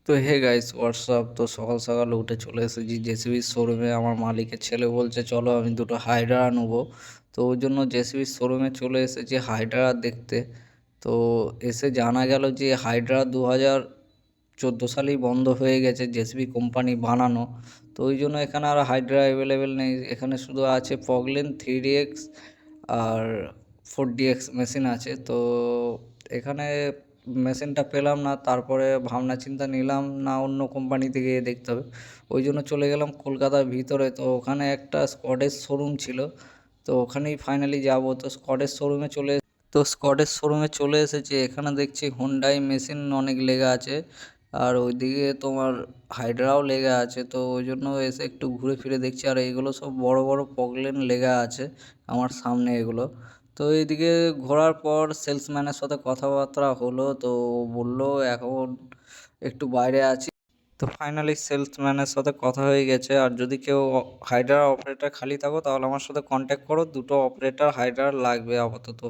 তো hey guys WhatsApp. তো সকাল সকাল উঠে চলে এসেছি জেসিবির শোরুমে। আমার মালিকের ছেলে বলছে চলো আমি দুটো হাইড্রা নেবো। তো ওই জন্য জেসিবির শোরুমে চলে এসেছি হাইড্রা দেখতে। তো এসে জানা গেল যে হাইড্রা 2014 সালেই বন্ধ হয়ে গেছে, জেসিবি কোম্পানি বানানো। তো ওই জন্য এখানে আর হাইড্রা অ্যাভেলেবেল নেই, এখানে শুধু আছে পগলেন 3DX আর 4DX মেশিন আছে। তো এখানে মেশিনটা পেলাম না, তারপরে ভাবনা চিন্তা নিলাম না অন্য কোম্পানি থেকে দেখতে হবে। ওই জন্য চলে গেলাম কলকাতার ভিতরে। তো ওখানে একটা স্কটের শোরুম ছিল, তো ওখানেই ফাইনালি যাব। তো স্কটের শোরুমে চলে এসেছি। এখানে দেখছি হুন্ডাই মেশিন অনেক লেগে আছে, আর ওইদিকে তোমার হাইড্রাও লেগে আছে। তো ওই জন্য এসে একটু ঘুরে ফিরে দেখছি, আর এইগুলো সব বড় বড় পগলেন লেগে আছে আমার সামনে এগুলো। তো এইদিকে ঘোরার পর সেলসম্যানের সাথে কথাবার্তা হলো, তো বললো এখন একটু বাইরে আছি। তো ফাইনালি সেলসম্যানের সাথে কথা হয়ে গেছে, আর যদি কেউ হাইড্রার অপারেটর খালি থাকো তাহলে আমার সাথে কন্ট্যাক্ট করো, দুটো অপারেটর হাইড্রার লাগবে আপাতত।